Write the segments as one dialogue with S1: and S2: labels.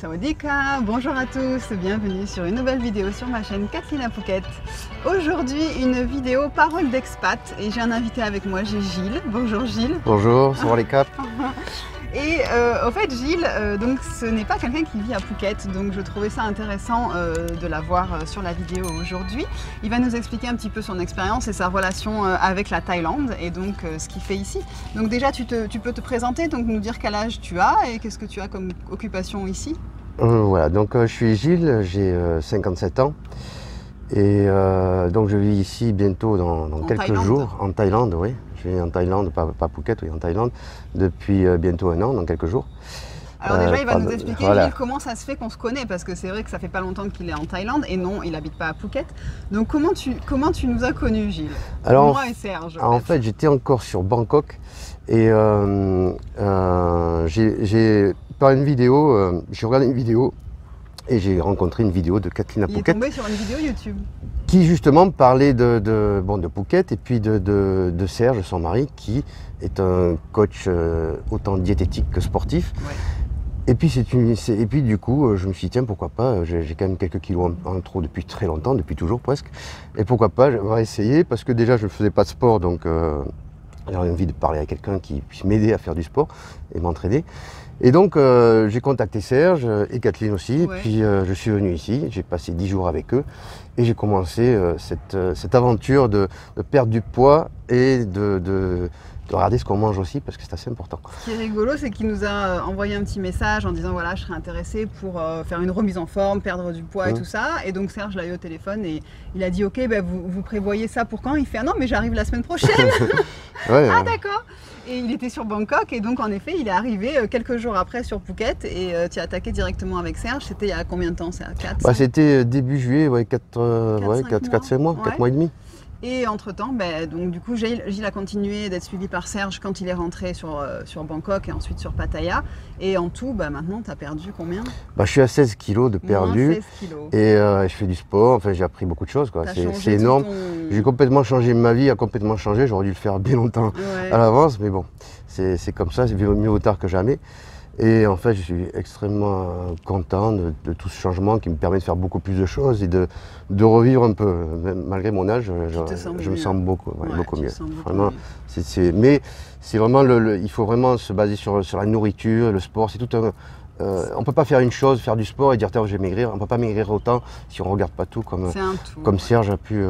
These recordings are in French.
S1: Sawadika, bonjour à tous, bienvenue sur une nouvelle vidéo sur ma chaîne Kathleen à Phuket. Aujourd'hui une vidéo parole d'expat et j'ai un invité avec moi, j'ai Gilles. Bonjour Gilles.
S2: Bonjour, ça va les caps.
S1: Et au fait Gilles, donc ce n'est pas quelqu'un qui vit à Phuket, donc je trouvais ça intéressant de l'avoir sur la vidéo aujourd'hui. Il va nous expliquer un petit peu son expérience et sa relation avec la Thaïlande et donc ce qu'il fait ici. Donc déjà tu peux te présenter, donc nous dire quel âge tu as et qu'est-ce que tu as comme occupation ici.
S2: Voilà, donc je suis Gilles, j'ai 57 ans et donc je vis ici bientôt dans quelques jours, en Thaïlande, oui. Je vis en Thaïlande, pas Phuket, oui, en Thaïlande, depuis bientôt un an, dans quelques jours.
S1: Alors déjà, il va nous expliquer, voilà, Gilles, comment ça se fait qu'on se connaît, parce que c'est vrai que ça fait pas longtemps qu'il est en Thaïlande, et non, il habite pas à Phuket. Donc comment tu nous as connus, Gilles?
S2: Alors,
S1: moi et Serge.
S2: En fait, j'étais encore sur Bangkok, et par une vidéo, j'ai regardé une vidéo, et j'ai rencontré une vidéo de Kathleen à Phuket.
S1: Il est tombé sur une vidéo YouTube.
S2: Qui justement parlait de Phuket et puis de Serge, son mari, qui est un coach autant diététique que sportif. Ouais. Et puis du coup, je me suis dit, tiens, pourquoi pas, j'ai quand même quelques kilos en trop depuis très longtemps, depuis toujours presque. Et pourquoi pas, j'aimerais essayer, parce que déjà, je ne faisais pas de sport, donc j'avais envie de parler à quelqu'un qui puisse m'aider à faire du sport et m'entraîner. Et donc, j'ai contacté Serge et Kathleen aussi, ouais. Et puis je suis venu ici, j'ai passé 10 jours avec eux, et j'ai commencé cette aventure de perdre du poids et de regarder ce qu'on mange aussi, parce que c'est assez important.
S1: Ce qui est rigolo, c'est qu'il nous a envoyé un petit message en disant voilà, je serais intéressé pour faire une remise en forme, perdre du poids et tout ça. Et donc Serge l'a eu au téléphone et il a dit ok, ben vous prévoyez ça pour quand? Il fait ah non, mais j'arrive la semaine prochaine.
S2: Ouais,
S1: ah d'accord. Et il était sur Bangkok et donc en effet, il est arrivé quelques jours après sur Phuket et tu as attaqué directement avec Serge. C'était il y a combien de temps? C'est à 4
S2: C'était début juillet, 4-5 mois, 4 mois et demi.
S1: Et entre-temps, donc du coup, Gilles a continué d'être suivi par Serge quand il est rentré sur Bangkok et ensuite sur Pattaya. Et en tout, maintenant, tu as perdu combien?
S2: Je suis à 16 kilos de perdu.
S1: 16 kilos.
S2: Et je fais du sport, enfin j'ai appris beaucoup de choses. C'est énorme. J'ai complètement changé, ma vie a complètement changé. J'aurais dû le faire bien longtemps à l'avance, mais bon, c'est comme ça, c'est mieux vaut tard que jamais. Et en fait, je suis extrêmement content de tout ce changement qui me permet de faire beaucoup plus de choses et de revivre un peu. Malgré mon âge, je me sens beaucoup mieux. Vraiment, mais c'est vraiment il faut vraiment se baser sur la nourriture, le sport. C'est tout un. On ne peut pas faire une chose, faire du sport et dire tiens, je vais maigrir. On ne peut pas maigrir autant si on ne regarde pas tout comme Serge a pu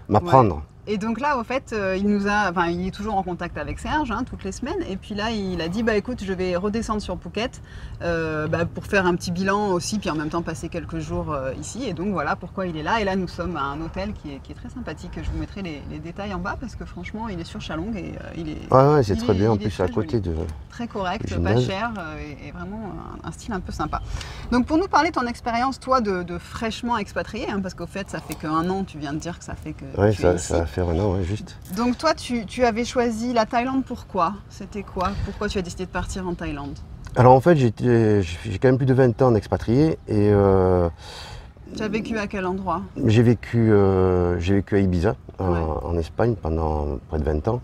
S2: m'apprendre.
S1: Ouais. Et donc là, au fait, il est toujours en contact avec Serge toutes les semaines. Et puis là, il a dit, écoute, je vais redescendre sur Phuket pour faire un petit bilan aussi, puis en même temps passer quelques jours ici. Et donc voilà pourquoi il est là. Et là, nous sommes à un hôtel qui est très sympathique. Je vous mettrai les détails en bas parce que franchement, il est sur Chalong et il est.
S2: Ouais, c'est très bien. En plus, à côté de.
S1: Très correct, pas cher et vraiment un style un peu sympa. Donc pour nous parler de ton expérience, toi, de fraîchement expatrié, parce qu'au fait, ça fait qu'un an, tu viens de dire que ça fait que.
S2: Oui, ça va faire un an, juste.
S1: Donc toi, tu avais choisi la Thaïlande, pourquoi? C'était quoi? Pourquoi tu as décidé de partir en Thaïlande?
S2: Alors en fait, j'ai quand même plus de 20 ans d'expatrié et...
S1: Tu as vécu à quel endroit?
S2: J'ai vécu à Ibiza, en Espagne, pendant près de 20 ans.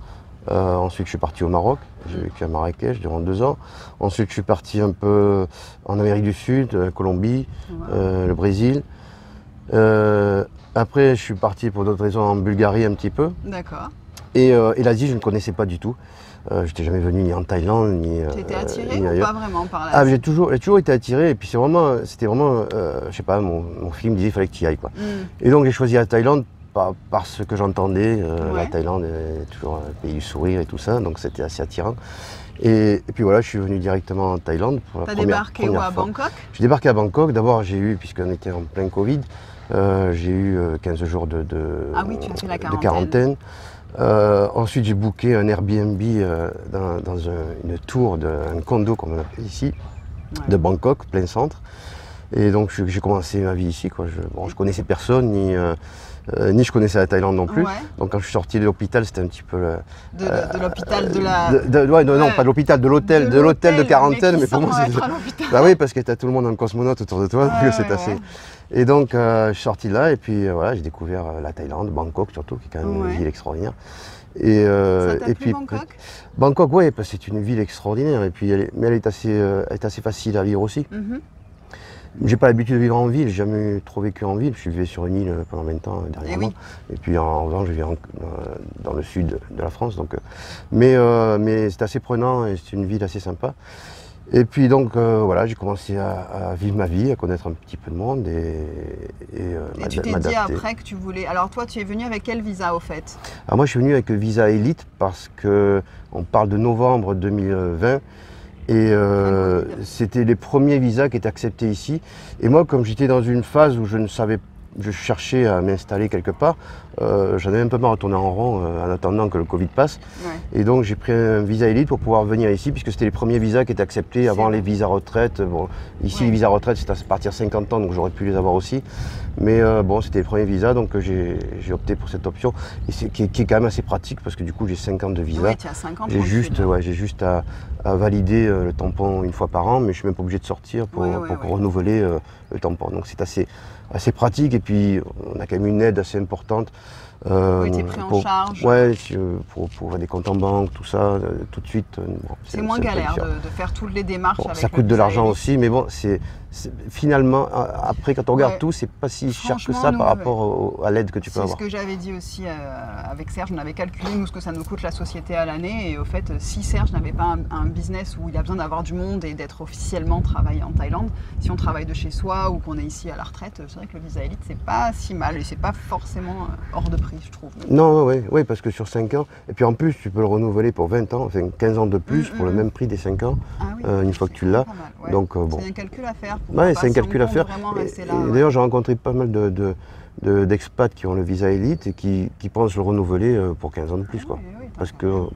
S2: Ensuite, je suis parti au Maroc, j'ai vécu à Marrakech durant 2 ans. Ensuite, je suis parti un peu en Amérique du Sud, Colombie, le Brésil. Après, je suis parti pour d'autres raisons en Bulgarie un petit peu.
S1: D'accord.
S2: Et l'Asie, je ne connaissais pas du tout. Je n'étais jamais venu ni en Thaïlande, ni
S1: Tu étais attiré ou pas vraiment par l'Asie?
S2: J'ai toujours été attiré. Et puis c'était vraiment, je sais pas, mon film disait qu'il fallait que tu y ailles, quoi. Et donc, j'ai choisi la Thaïlande parce que j'entendais. La Thaïlande est toujours un pays du sourire et tout ça. Donc, c'était assez attirant. Et puis voilà, je suis venu directement en Thaïlande pour la première fois.
S1: T'as débarqué où, à Bangkok?
S2: J'ai débarqué à Bangkok. D'abord, puisqu'on était en plein Covid, j'ai eu 15 jours de quarantaine. Ensuite, j'ai booké un Airbnb dans une tour, un condo, comme on appelle ici, de Bangkok, plein centre. Et donc, j'ai commencé ma vie ici, quoi. Je connaissais personne, ni je connaissais la Thaïlande non plus. Donc, quand je suis sorti de l'hôpital, c'était un petit peu...
S1: de l'hôpital de la...
S2: non, pas de l'hôpital, de l'hôtel de quarantaine. Mais pour moi,
S1: c'est...
S2: oui, parce que tu as tout le monde en cosmonaute autour de toi, donc c'est assez... Et donc, je suis sorti de là, et puis voilà, j'ai découvert la Thaïlande, Bangkok surtout, qui est quand même une ville extraordinaire.
S1: Ça t'a plu, Bangkok?
S2: Bangkok, oui, parce que c'est une ville extraordinaire, et puis elle est assez facile à vivre aussi. J'ai pas l'habitude de vivre en ville, j'ai jamais trop vécu en ville. Je suis vécu sur une île pendant 20 ans dernièrement.
S1: oui.
S2: Et puis en revanche, je vis dans le sud de la France. Donc, mais c'est assez prenant et c'est une ville assez sympa. Et puis donc voilà, j'ai commencé à vivre ma vie, à connaître un petit peu de monde
S1: et tu t'es dit après que tu voulais... Alors toi, tu es venu avec quel visa au fait?
S2: Alors moi, je suis venu avec le visa élite parce qu'on parle de novembre 2020. Et c'était les premiers visas qui étaient acceptés ici. Et moi, comme j'étais dans une phase où je cherchais à m'installer quelque part, j'en avais un peu marre de tourner en rond en attendant que le Covid passe. Ouais. Et donc j'ai pris un visa élite pour pouvoir venir ici, puisque c'était les premiers visas qui étaient acceptés avant les visas retraite. Bon, ici, les visas retraite, c'est à partir de 50 ans, donc j'aurais pu les avoir aussi. Mais bon, c'était les premiers visas, donc j'ai opté pour cette option. Et qui est quand même assez pratique, parce que du coup, j'ai 5 ans de visa.
S1: Oui, tu as 5 ans.
S2: J'ai juste à valider le tampon une fois par an, mais je ne suis même pas obligé de sortir pour renouveler le tampon. Donc c'est assez pratique, et puis on a quand même une aide assez importante.
S1: Oui, tu es pris en charge.
S2: Ouais, pour des comptes en banque, tout ça, tout de suite.
S1: Bon, c'est moins galère de faire toutes les démarches.
S2: Bon,
S1: avec
S2: ça coûte de l'argent aussi, mais bon, finalement, après, quand on regarde tout, c'est pas si cher que ça par rapport à l'aide que tu peux avoir.
S1: C'est ce que j'avais dit aussi avec Serge. On avait calculé nous ce que ça nous coûte la société à l'année, et au fait, si Serge n'avait pas un business où il a besoin d'avoir du monde et d'être officiellement travaillé en Thaïlande, si on travaille de chez soi ou qu'on est ici à la retraite, c'est vrai que le visa élite, c'est pas si mal et c'est pas forcément hors de prix, je trouve.
S2: Non, oui, parce que sur 5 ans, et puis en plus, tu peux le renouveler pour 20 ans, enfin 15 ans de plus pour le même prix des 5 ans, une fois que tu l'as.
S1: Ouais. Donc, bon. C'est un calcul à faire.
S2: Oui, c'est un calcul à faire.
S1: Et
S2: d'ailleurs, j'ai rencontré pas mal d'expats qui ont le visa élite et qui pensent le renouveler pour 15 ans de plus, quoi. Parce qu'ils ont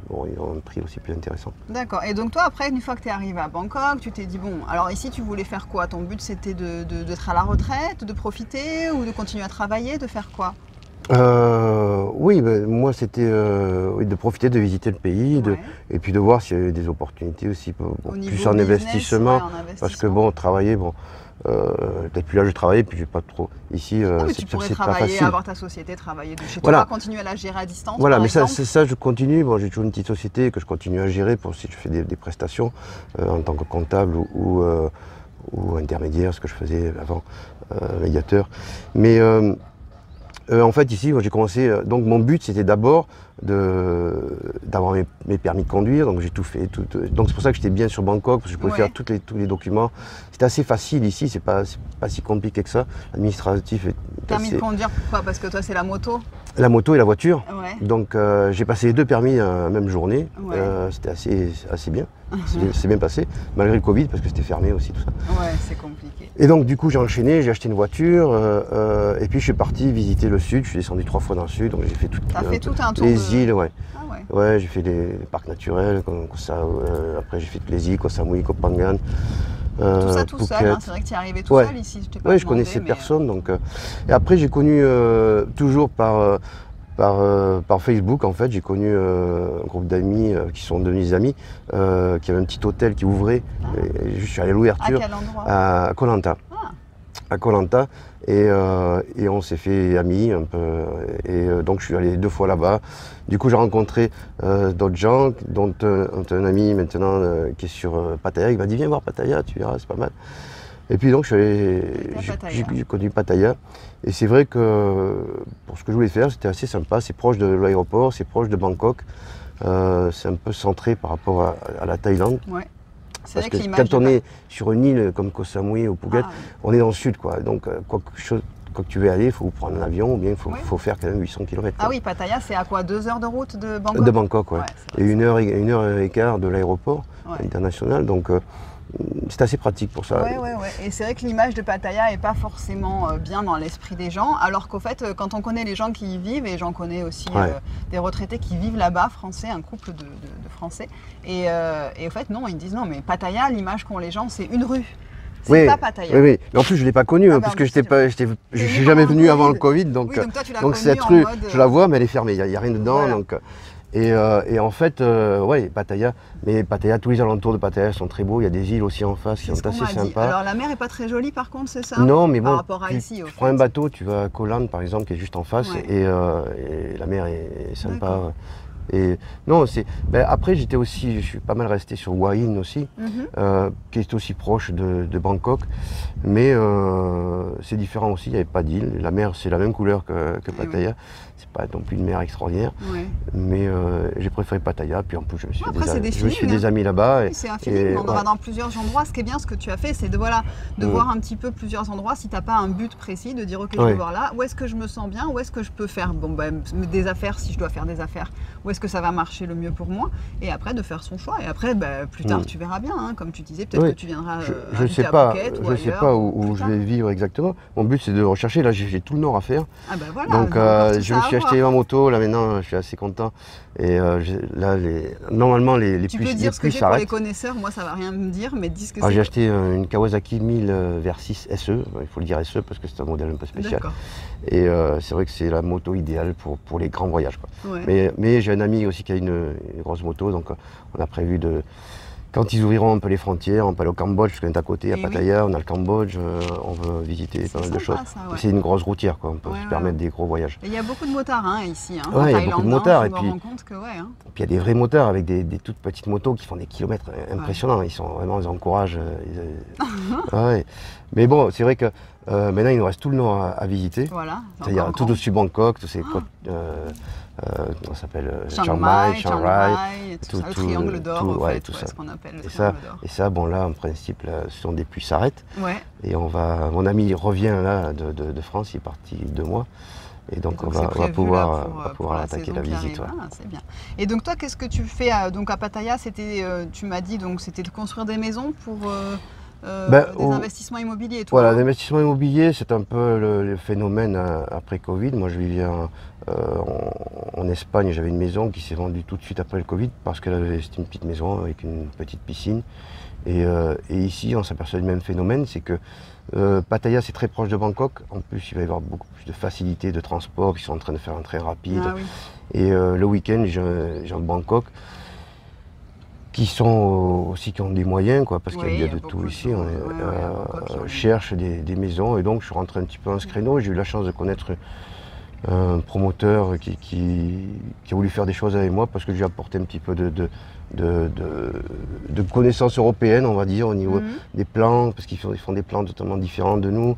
S2: un prix aussi plus intéressant.
S1: D'accord. Et donc toi, après, une fois que tu es arrivé à Bangkok, tu t'es dit, bon, alors ici, tu voulais faire quoi? Ton but, c'était d'être à la retraite, de profiter ou de continuer à travailler, de faire quoi?
S2: Oui, moi c'était de profiter de visiter le pays et puis de voir s'il y avait des opportunités aussi, plus en investissement, parce que bon, travailler, peut-être plus là je travaillais, puis j'ai pas trop ici,
S1: c'est pas facile. Tu pourrais travailler, avoir ta société, travailler de chez toi, continuer à la gérer à distance.
S2: Voilà, mais ça je continue. Bon, j'ai toujours une petite société que je continue à gérer pour si je fais des prestations en tant que comptable ou intermédiaire, ce que je faisais avant, médiateur. Mais en fait, ici, j'ai commencé. Donc, mon but, c'était d'abord d'avoir mes permis de conduire. Donc, j'ai tout fait. Donc, c'est pour ça que j'étais bien sur Bangkok, parce que je pouvais faire tous les documents. C'était assez facile ici. C'est pas si compliqué que ça. L'administratif est
S1: permis de conduire, pourquoi? Parce que toi, c'est la moto.
S2: La moto et la voiture. Donc, j'ai passé les 2 permis la même journée. C'était assez bien. C'est bien passé, malgré le Covid, parce que c'était fermé aussi, tout ça.
S1: Ouais, c'est compliqué.
S2: Et donc, du coup, j'ai enchaîné, j'ai acheté une voiture, et puis je suis parti visiter le sud. Je suis descendu 3 fois dans le sud, donc j'ai fait tout
S1: un tour
S2: les îles, ouais, j'ai fait des parcs naturels, comme ça. Après, j'ai fait les îles, Koh Samui, Koh Phangan.
S1: Tout ça tout seul, hein. C'est vrai que tu es arrivé tout seul ici.
S2: Oui, je connaissais personne. Donc, et après, j'ai connu, toujours par Facebook, en fait, j'ai connu un groupe d'amis qui sont devenus des amis, qui avait un petit hôtel qui ouvrait. Et je suis allé à l'ouverture.
S1: À quel endroit?
S2: À Koh Lanta. À Koh Lanta. Et on s'est fait amis un peu. Et donc je suis allé 2 fois là-bas. Du coup, j'ai rencontré d'autres gens, dont un ami maintenant qui est sur Pattaya. Il m'a dit, viens voir Pattaya, tu verras, c'est pas mal. Et puis donc j'ai connu Pattaya. Et c'est vrai que pour ce que je voulais faire, c'était assez sympa. C'est proche de l'aéroport, c'est proche de Bangkok. C'est un peu centré par rapport à la Thaïlande.
S1: Ouais.
S2: Parce que quand on est sur une île comme Koh Samui ou Phuket, on est dans le sud, quoi. Donc quand tu veux aller, il faut prendre un avion ou bien il faut faire quand même 800 km.
S1: Ah oui, Pattaya, c'est à quoi, 2 heures de route de Bangkok?
S2: De Bangkok, ouais. Et 1 heure et quart de l'aéroport international. Donc c'est assez pratique pour ça.
S1: Ouais. Et c'est vrai que l'image de Pattaya n'est pas forcément bien dans l'esprit des gens, alors qu'au fait, quand on connaît les gens qui y vivent, et j'en connais aussi des retraités qui vivent là-bas, français, un couple de Français, et au fait, non, ils disent non, mais Pattaya, l'image qu'ont les gens, c'est une rue. C'est pas Pattaya.
S2: Oui. Mais en plus, je ne l'ai pas connue, parce que je ne suis jamais venu avant le Covid, donc cette rue, je la vois, mais elle est fermée, il n'y a rien dedans. Voilà. Donc, et en fait, Pattaya, mais Pattaya, tous les alentours de Pattaya sont très beaux. Il y a des îles aussi en face qui sont assez sympas.
S1: Alors la mer n'est pas très jolie par contre, c'est ça?
S2: Non, mais bon,
S1: par rapport à ici,
S2: tu prends un bateau, tu vas à Koh Lan par exemple, qui est juste en face, et la mer est sympa. Et non, après j'étais aussi, je suis pas mal resté sur Hua Hin aussi, qui est aussi proche de Bangkok, mais c'est différent aussi, il n'y avait pas d'île. La mer c'est la même couleur que Pattaya, c'est pas non plus une mer extraordinaire, mais j'ai préféré Pattaya, puis en plus je me suis fait des amis là-bas.
S1: C'est un feeling, on va dans plusieurs endroits. Ce qui est bien, ce que tu as fait, c'est de voir un petit peu plusieurs endroits, si tu n'as pas un but précis, de dire ok, je vais voir là, où est-ce que je me sens bien, où est-ce que je peux faire des affaires, si je dois faire des affaires, où est-ce que ça va marcher le mieux pour moi, et après de faire son choix. Et après, plus tard, tu verras bien, hein, comme tu disais, peut-être que tu viendras
S2: je sais pas, sais pas où je vais vivre exactement. Mon but, c'est de rechercher. Là, j'ai tout le nord à faire.
S1: Ah ben voilà,
S2: donc, je me suis acheté ma moto. Là, maintenant, je suis assez content. Et là, normalement, les
S1: tu
S2: pluies
S1: peux dire ce que j'ai pour les connaisseurs. Moi, ça va rien me dire, mais dis ce que c'est.
S2: J'ai acheté une Kawasaki 1000 V6 SE. Il faut le dire SE parce que c'est un modèle un peu spécial. Et c'est vrai que c'est la moto idéale pour les grands voyages, quoi. Mais j'ai un ami aussi qui a une grosse moto, donc on a prévu quand ils ouvriront un peu les frontières, on peut aller au Cambodge, parce qu'on est à côté, à Pattaya, on a le Cambodge, on veut visiter pas mal de choses. C'est une grosse routière, quoi. On peut se permettre des gros voyages.
S1: Et il y a beaucoup de motards ici, en
S2: Thaïlande. Il y a beaucoup de motards.
S1: Je me rends compte que
S2: puis il y a des vrais motards avec des toutes petites motos qui font des kilomètres impressionnants. Ils encouragent. Mais bon, c'est vrai que maintenant il nous reste tout le nord à visiter. C'est-à-dire tout au-dessus de Bangkok, tous ces côtes. Comment ça s'appelle, Chiang Mai,
S1: tout ça, le triangle d'or, en fait, ce qu'on appelle le triangle d'or.
S2: Et ça, bon là, en principe, ce sont des puits s'arrêtent. Et mon ami revient là de France, il est parti 2 mois. Et donc on va pouvoir attaquer la visite.
S1: C'est bien. Et donc toi, qu'est-ce que tu fais à Pattaya? Tu m'as dit, c'était de construire des maisons pour des investissements immobiliers. Toi,
S2: voilà, l'investissement immobilier, c'est un peu le phénomène après Covid. Moi, je vivais en Espagne, j'avais une maison qui s'est vendue tout de suite après le Covid parce que c'était une petite maison avec une petite piscine. Et ici, on s'aperçoit du même phénomène, c'est que Pattaya, c'est très proche de Bangkok. En plus, il va y avoir beaucoup plus de facilité de transport. Ils sont en train de faire un train rapide. Et le week-end, j'ai un Bangkok qui ont des moyens, quoi, parce qu'il y a de tout ici. On cherche des maisons. Et donc, je suis rentré un petit peu dans ce créneau. J'ai eu la chance de connaître un promoteur qui a voulu faire des choses avec moi parce que j'ai apporté un petit peu de connaissances européennes, on va dire, au niveau des plans, parce qu'ils font des plans totalement différents de nous,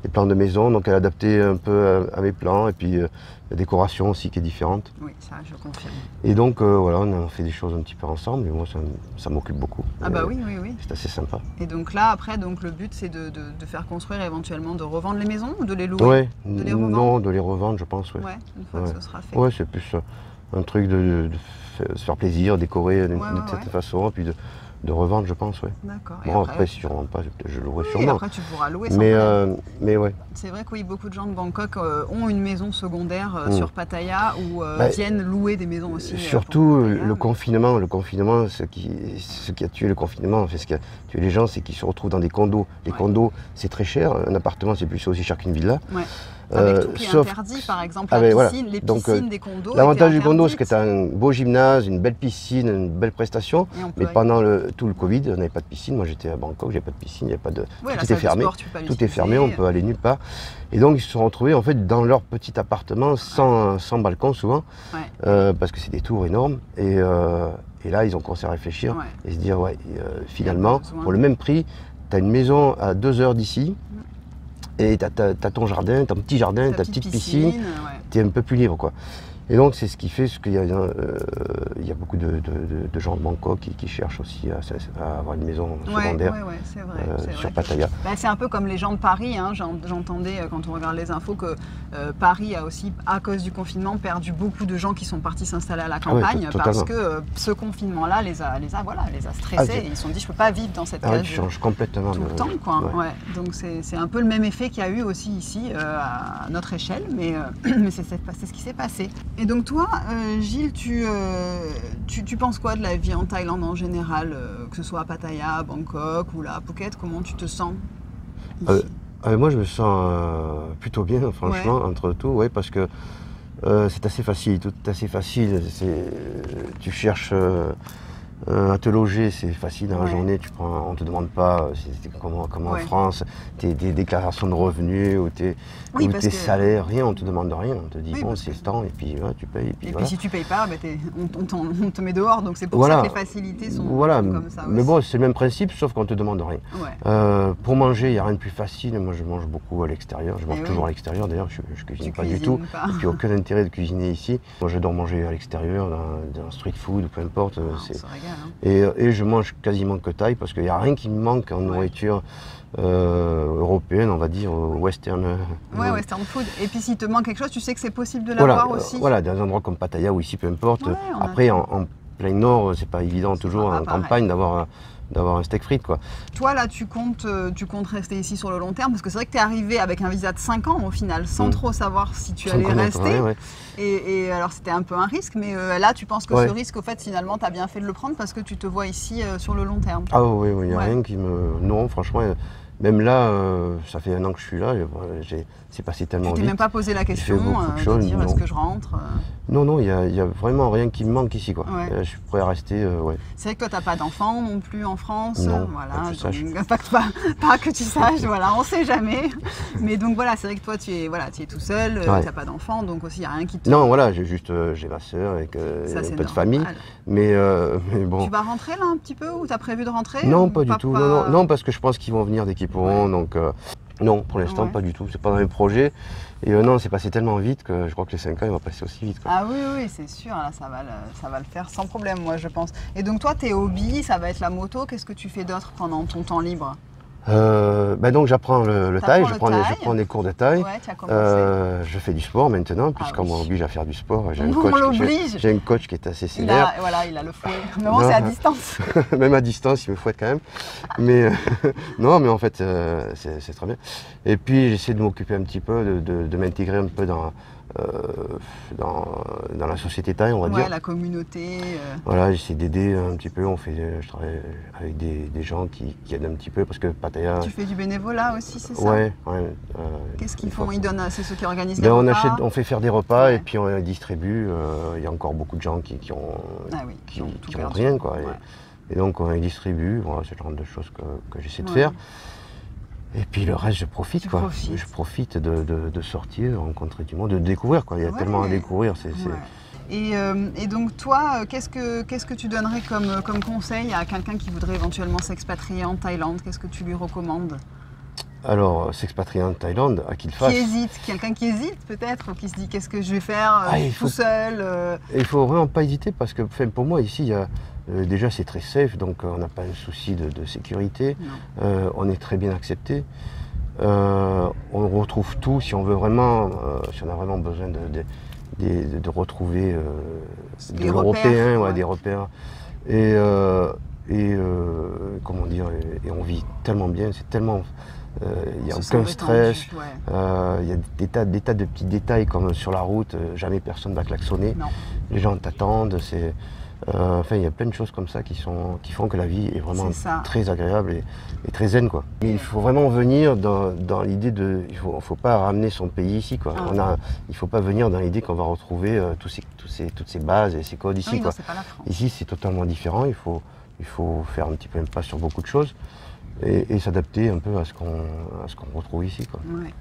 S2: des plans de maison, donc elle a adapté un peu à mes plans, et puis la décoration aussi qui est différente.
S1: Oui, ça je confirme.
S2: Et donc voilà, on a fait des choses un petit peu ensemble, et moi ça m'occupe beaucoup.
S1: Ah bah oui.
S2: C'est assez sympa.
S1: Et donc là, après, le but c'est de faire construire, éventuellement de revendre les maisons ou de les louer?
S2: Non, de les revendre, je pense.
S1: Une fois que ce sera fait.
S2: Ouais, c'est plus un truc de se faire plaisir, décorer d'une certaine façon, et puis de revendre, je pense,
S1: D'accord.
S2: Bon, après, si je ne revends pas, je louerai sûrement.
S1: Après, tu pourras louer sans
S2: problème. Mais ouais.
S1: C'est vrai que beaucoup de gens de Bangkok ont une maison secondaire sur Pattaya ou viennent louer des maisons aussi.
S2: Surtout le confinement, ce qui a tué le confinement, en fait, ce qui a tué les gens, c'est qu'ils se retrouvent dans des condos. Les condos, c'est très cher. Un appartement, c'est plus aussi cher qu'une villa.
S1: Avec tout qui est interdit, par exemple, les piscines des condos.
S2: L'avantage du condo, c'est que tu as un beau gymnase, une belle piscine, une belle prestation. Mais pendant tout le Covid, on n'avait pas de piscine. Moi, j'étais à Bangkok, j'avais pas de piscine, il n'y avait pas de. Tout est fermé. Tout est fermé, on peut aller nulle part. Et donc, ils se sont retrouvés en fait dans leur petit appartement, sans balcon souvent, parce que c'est des tours énormes. Et là, ils ont commencé à réfléchir et se dire, finalement, pour le même prix, tu as une maison à 2 heures d'ici. Et tu as ton jardin, ton petit jardin, ta petite piscine, tu es un peu plus libre, quoi. Et donc c'est ce qui fait qu'il y a beaucoup de gens de Bangkok qui cherchent aussi à avoir une maison secondaire
S1: c'est vrai,
S2: sur Pattaya.
S1: C'est un peu comme les gens de Paris, j'entendais quand on regarde les infos que Paris a aussi, à cause du confinement, perdu beaucoup de gens qui sont partis s'installer à la campagne parce que ce confinement-là les a stressés et ils se sont dit je ne peux pas vivre dans cette case
S2: change complètement
S1: tout le temps, quoi. Donc c'est un peu le même effet qu'il y a eu aussi ici à notre échelle, mais c'est ce qui s'est passé. Et donc toi, Gilles, tu penses quoi de la vie en Thaïlande en général, que ce soit à Pattaya, à Bangkok ou là à Phuket? Comment tu te sens ici?
S2: Moi, je me sens plutôt bien, franchement, entre tout, parce que c'est assez facile, tout est assez facile. Tu cherches À te loger, c'est facile dans la
S1: Ouais.
S2: journée, on ne te demande pas comme en
S1: Ouais.
S2: France, tes déclarations de revenus ou tes
S1: Oui, parce que-
S2: salaires, rien, on ne te demande rien. On te dit
S1: Oui,
S2: bon,
S1: parce
S2: c'est
S1: que-
S2: ce temps et puis ouais, tu payes. Et puis,
S1: Et
S2: voilà.
S1: puis si tu payes pas, bah, on te met dehors. Donc c'est pour
S2: Voilà.
S1: ça que les facilités sont
S2: Voilà,
S1: comme ça
S2: mais
S1: aussi.
S2: bon, c'est le même principe, sauf qu'on ne te demande rien.
S1: Ouais.
S2: Pour manger, il n'y a rien de plus facile. Moi, je mange beaucoup à l'extérieur. Je mange
S1: Eh
S2: toujours
S1: oui.
S2: à l'extérieur. D'ailleurs, je ne cuisine
S1: Tu
S2: pas du
S1: cuisines
S2: tout.
S1: pas.
S2: Et puis, aucun intérêt de cuisiner ici. Moi, j'adore manger à l'extérieur, dans street food, peu importe.
S1: Ah, on se régale, hein.
S2: Et je mange quasiment que thaï parce qu'il n'y a rien qui me manque en nourriture européenne, on va dire, western.
S1: Ouais, western food. Et puis s'il te manque quelque chose, tu sais que c'est possible de
S2: Voilà,
S1: l'avoir aussi.
S2: voilà, dans des endroits comme Pattaya ou ici, peu importe.
S1: Ouais, on a
S2: Après,
S1: tout.
S2: en plein nord, c'est pas évident toujours
S1: pas
S2: en
S1: pareil.
S2: campagne d'avoir un steak frites, quoi.
S1: Toi, là, tu comptes rester ici sur le long terme parce que c'est vrai que tu es arrivé avec un visa de 5 ans au final, sans trop savoir si tu
S2: Sans
S1: allais
S2: connaître,
S1: rester.
S2: ouais.
S1: Et alors, c'était un peu un risque, mais là, tu penses que
S2: Ouais.
S1: ce risque, au fait, finalement, tu as bien fait de le prendre parce que tu te vois ici sur le long terme.
S2: Ah oui, il n'y a
S1: Ouais.
S2: rien qui me... Non, franchement, même là, ça fait 1 an que je suis là, c'est passé tellement
S1: Tu t'es
S2: vite.
S1: même pas posé la question
S2: beaucoup de
S1: de
S2: choses,
S1: dire
S2: non.
S1: est-ce que je rentre
S2: Non, il y a vraiment rien qui me manque ici, quoi.
S1: Ouais.
S2: Je suis prêt à rester, ouais.
S1: C'est vrai que toi, tu n'as pas d'enfant non plus en France.
S2: Non,
S1: voilà,
S2: pas que je sache.
S1: donc, pas que tu saches, voilà, on sait jamais. Mais donc voilà, c'est vrai que toi, tu es tout seul, tu
S2: Ouais.
S1: n'as pas d'enfant, donc aussi, il n'y a rien qui te...
S2: Non, voilà, j'ai ma soeur avec
S1: Ça,
S2: un
S1: c'est
S2: peu de
S1: normal.
S2: famille, mais bon...
S1: Tu vas rentrer là un petit peu ou tu as prévu de rentrer
S2: Non,
S1: ou
S2: pas du tout. Non, parce que je pense qu'ils vont venir dès qu'ils pourront.
S1: Ouais.
S2: Donc, non, pour l'instant,
S1: Ouais.
S2: pas du tout. C'est pas dans les projets. Et non, c'est passé tellement vite que je crois que les 5 ans, ils vont passer aussi vite, quoi.
S1: Ah oui, c'est sûr, là, ça va le faire sans problème, moi, je pense. Et donc toi, tes hobbies, ça va être la moto. Qu'est-ce que tu fais d'autre pendant ton temps libre?
S2: Donc, j'apprends le
S1: T'apprends
S2: thaï.
S1: le
S2: Je
S1: thaï.
S2: prends des cours de thaï.
S1: Ouais, tu as commencé.
S2: Je fais du sport maintenant, puisqu'on
S1: oui.
S2: m'oblige à faire du sport. J'ai
S1: On l'oblige.
S2: j'ai un coach qui est assez
S1: Il
S2: sévère.
S1: a le fouet. Mais bon, c'est à distance.
S2: Même à distance, il me fouette quand même. Mais non, mais en fait, c'est très bien. Et puis, j'essaie de m'occuper un petit peu, de m'intégrer un peu dans la société thaï, on va dire.
S1: Ouais, la communauté.
S2: Voilà, j'essaie d'aider un petit peu. Je travaille avec des gens qui aident un petit peu parce que Pattaya.
S1: Tu fais du bénévolat aussi, c'est ça?
S2: Ouais.
S1: Qu'est-ce qu'ils font? Ils donnent, c'est ceux qui organisent les
S2: Ben,
S1: repas.
S2: on fait faire des repas
S1: Ouais.
S2: et puis on les distribue. Il y a encore beaucoup de gens qui ont
S1: tout
S2: qui ont
S1: perdu.
S2: rien, quoi.
S1: Ouais.
S2: Et donc on les distribue. Voilà, c'est le genre de choses que j'essaie de
S1: Ouais.
S2: faire. Et puis le reste, je profite,
S1: Tu
S2: quoi.
S1: profites.
S2: Je profite de sortir, de rencontrer du monde, de découvrir, quoi. Il y a
S1: Ouais.
S2: tellement à découvrir.
S1: Ouais. Et donc toi, qu'est-ce que tu donnerais comme conseil à quelqu'un qui voudrait éventuellement s'expatrier en Thaïlande? Qu'est-ce que tu lui recommandes?
S2: Alors, s'expatrier en Thaïlande, à qui le fasse.
S1: Qui hésite, quelqu'un qui hésite peut-être, ou qui se dit qu'est-ce que je vais faire
S2: Il
S1: tout seul
S2: Et il faut vraiment pas hésiter parce que pour moi ici, il y a, déjà c'est très safe, donc on n'a pas un souci de sécurité. On est très bien accepté. On retrouve tout si on veut vraiment, si on a vraiment besoin de retrouver
S1: Des
S2: de l'européen,
S1: repères, ouais.
S2: des repères. Comment dire, et on vit tellement bien, c'est tellement. Il n'y a
S1: On se sent
S2: aucun stress.
S1: détendu, ouais.
S2: Il y a des tas de petits détails comme sur la route, jamais personne ne va klaxonner.
S1: Non.
S2: Les gens t'attendent. Enfin, il y a plein de choses comme ça qui font que la vie est vraiment
S1: C'est ça.
S2: très agréable et très zen, quoi. Mais il faut vraiment venir dans l'idée il faut pas ramener son pays ici, quoi.
S1: Ah.
S2: Il ne faut pas venir dans l'idée qu'on va retrouver toutes ces bases et ces codes ici,
S1: Oui,
S2: quoi.
S1: non, c'est pas la France.
S2: Ici, c'est totalement différent. Il faut faire un petit peu impasse sur beaucoup de choses et s'adapter un peu à ce qu'on retrouve ici, quoi.
S1: Ouais.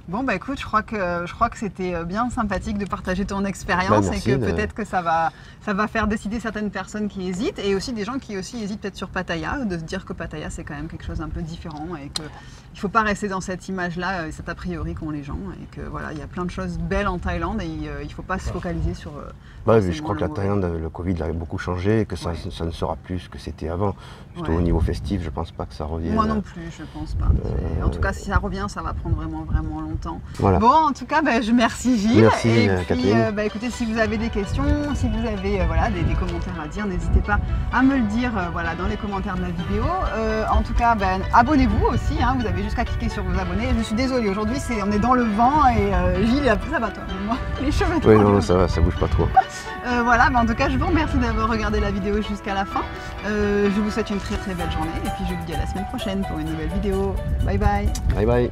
S1: Bon bah écoute, je crois que c'était bien sympathique de partager ton expérience
S2: Merci
S1: et que peut-être que ça va faire décider certaines personnes qui hésitent et aussi des gens qui aussi hésitent peut-être sur Pattaya, de se dire que Pattaya c'est quand même quelque chose d'un peu différent et qu'il ne faut pas rester dans cette image-là, cet a priori qu'ont les gens et que voilà, il y a plein de choses belles en Thaïlande et il ne faut pas se focaliser sur...
S2: Je crois que la Thaïlande, le Covid a beaucoup changé et que ça ne sera plus ce que c'était avant. Surtout au niveau festif, je ne pense pas que ça revienne.
S1: Moi non plus, je pense pas. En tout cas, si ça revient, ça va prendre vraiment longtemps.
S2: Voilà.
S1: Bon, en tout cas, je merci Gilles.
S2: Merci,
S1: et puis,
S2: Catherine.
S1: écoutez, si vous avez des questions, si vous avez des commentaires à dire, n'hésitez pas à me le dire dans les commentaires de la vidéo. En tout cas, abonnez-vous aussi. Hein, vous avez juste qu'à cliquer sur vous abonner. Je suis désolée, aujourd'hui, on est dans le vent et Gilles, ça va toi, moi, les cheveux.
S2: Oui, non, ça va, ça bouge pas trop.
S1: En tout cas, je vous remercie d'avoir regardé la vidéo jusqu'à la fin. Je vous souhaite une très très belle journée et puis je vous dis à la semaine prochaine pour une nouvelle vidéo. Bye bye.
S2: Bye bye.